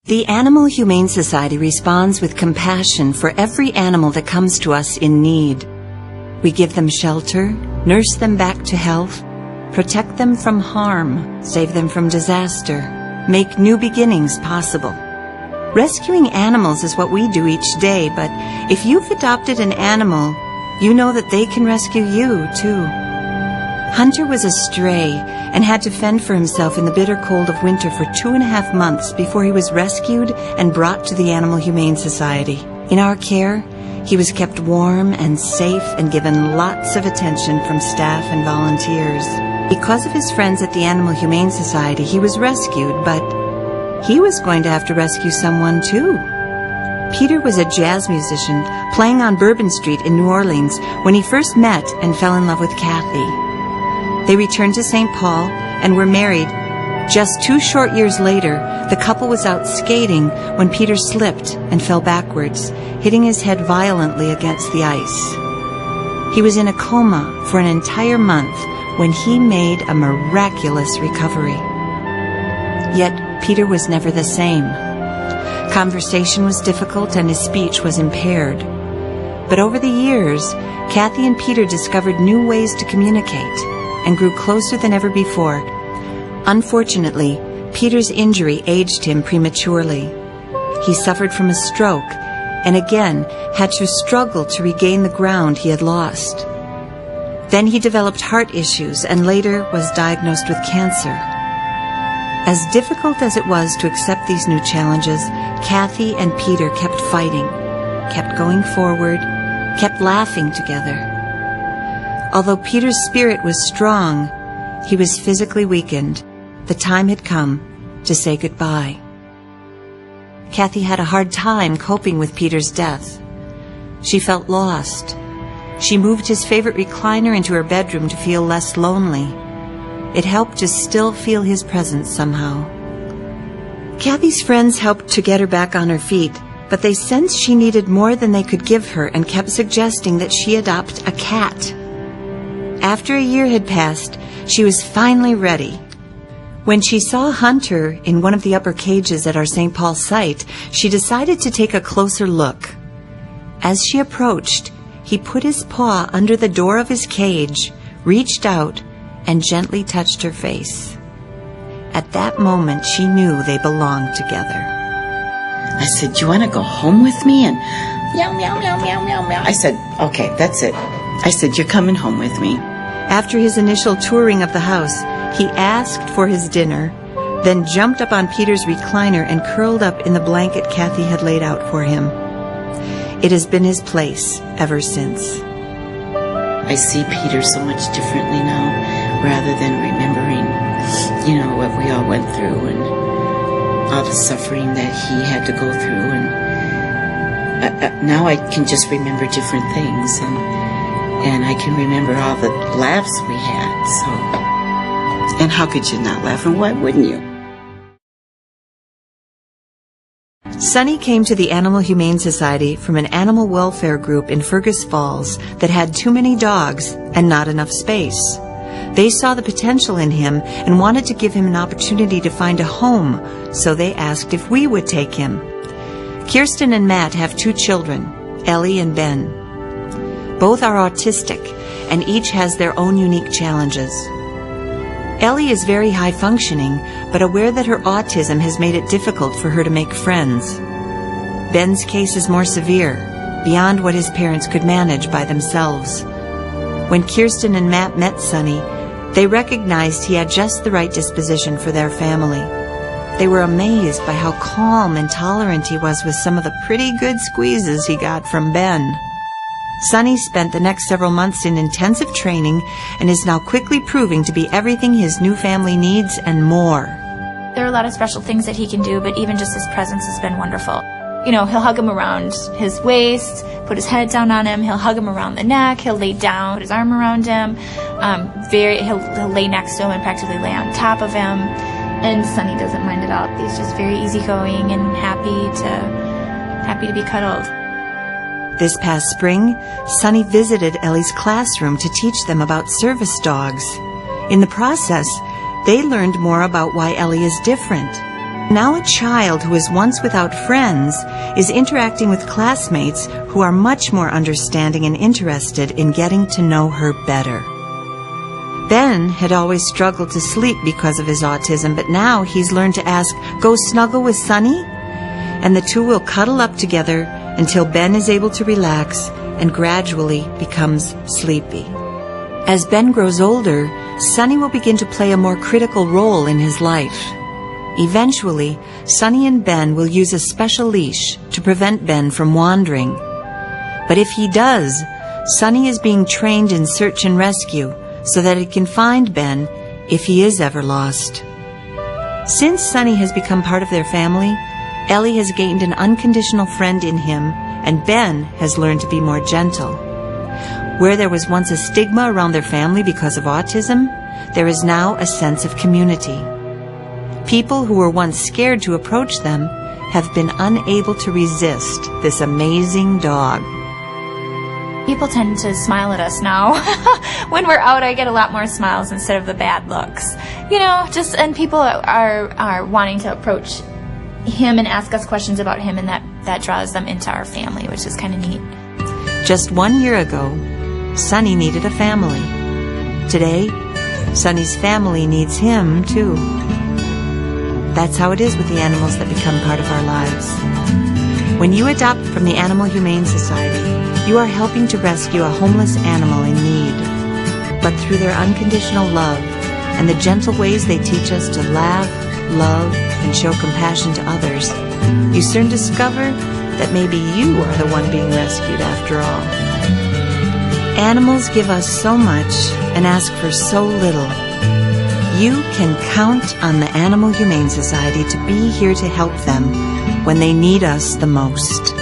The Animal Humane Society responds with compassion for every animal that comes to us in need. We give them shelter, nurse them back to health, protect them from harm, save them from disaster, make new beginnings possible. Rescuing animals is what we do each day, but if you've adopted an animal, you know that they can rescue you, too. Hunter was a stray and had to fend for himself in the bitter cold of winter for 2.5 months before he was rescued and brought to the Animal Humane Society. In our care, he was kept warm and safe and given lots of attention from staff and volunteers. Because of his friends at the Animal Humane Society, he was rescued, but he was going to have to rescue someone too. Peter was a jazz musician playing on Bourbon Street in New Orleans when he first met and fell in love with Kathy. They returned to St. Paul and were married. Just 2 short years later, the couple was out skating when Peter slipped and fell backwards, hitting his head violently against the ice. He was in a coma for an entire month when he made a miraculous recovery. Yet Peter was never the same. Conversation was difficult and his speech was impaired. But over the years, Kathy and Peter discovered new ways to communicate and grew closer than ever before. Unfortunately, Peter's injury aged him prematurely. He suffered from a stroke and again had to struggle to regain the ground he had lost. Then he developed heart issues and later was diagnosed with cancer. As difficult as it was to accept these new challenges, Kathy and Peter kept fighting, kept going forward, kept laughing together. Although Peter's spirit was strong, he was physically weakened. The time had come to say goodbye. Kathy had a hard time coping with Peter's death. She felt lost. She moved his favorite recliner into her bedroom to feel less lonely. It helped to still feel his presence somehow. Kathy's friends helped to get her back on her feet, but they sensed she needed more than they could give her and kept suggesting that she adopt a cat. After a year had passed, she was finally ready. When she saw Hunter in one of the upper cages at our St. Paul site, she decided to take a closer look. As she approached, he put his paw under the door of his cage, reached out, and gently touched her face. At that moment, she knew they belonged together. I said, "Do you want to go home with me?" And meow, meow, meow, meow, meow, meow. I said, "Okay, that's it." I said, "You're coming home with me." After his initial touring of the house, he asked for his dinner, then jumped up on Peter's recliner and curled up in the blanket Kathy had laid out for him. It has been his place ever since. I see Peter so much differently now, rather than remembering, what we all went through and all the suffering that he had to go through. And now I can just remember different things, and I can remember all the laughs we had. So, and how could you not laugh, and why wouldn't you? Sonny came to the Animal Humane Society from an animal welfare group in Fergus Falls that had too many dogs and not enough space. They saw the potential in him and wanted to give him an opportunity to find a home, so they asked if we would take him. Kirsten and Matt have 2 children, Ellie and Ben. Both are autistic, and each has their own unique challenges. Ellie is very high-functioning, but aware that her autism has made it difficult for her to make friends. Ben's case is more severe, beyond what his parents could manage by themselves. When Kirsten and Matt met Sonny, they recognized he had just the right disposition for their family. They were amazed by how calm and tolerant he was with some of the pretty good squeezes he got from Ben. Sonny spent the next several months in intensive training and is now quickly proving to be everything his new family needs and more. There are a lot of special things that he can do, but even just his presence has been wonderful. He'll hug him around his waist, put his head down on him, he'll hug him around the neck, he'll lay down, put his arm around him, he'll lay next to him and practically lay on top of him, and Sonny doesn't mind at all. He's just very easygoing and happy to be cuddled. This past spring, Sonny visited Ellie's classroom to teach them about service dogs. In the process, they learned more about why Ellie is different. Now a child who was once without friends is interacting with classmates who are much more understanding and interested in getting to know her better. Ben had always struggled to sleep because of his autism, but now he's learned to ask, "Go snuggle with Sunny?" And the two will cuddle up together until Ben is able to relax and gradually becomes sleepy. As Ben grows older, Sunny will begin to play a more critical role in his life. Eventually, Sunny and Ben will use a special leash to prevent Ben from wandering. But if he does, Sunny is being trained in search and rescue so that it can find Ben if he is ever lost. Since Sunny has become part of their family, Ellie has gained an unconditional friend in him, and Ben has learned to be more gentle. Where there was once a stigma around their family because of autism, there is now a sense of community. People who were once scared to approach them have been unable to resist this amazing dog. People tend to smile at us now. When we're out, I get a lot more smiles instead of the bad looks. And people are wanting to approach him and ask us questions about him, and that draws them into our family, which is kind of neat. Just 1 year ago, Sunny needed a family. Today, Sunny's family needs him, too. That's how it is with the animals that become part of our lives. When you adopt from the Animal Humane Society, you are helping to rescue a homeless animal in need. But through their unconditional love and the gentle ways they teach us to laugh, love, and show compassion to others, you soon discover that maybe you are the one being rescued after all. Animals give us so much and ask for so little. You can count on the Animal Humane Society to be here to help them when they need us the most.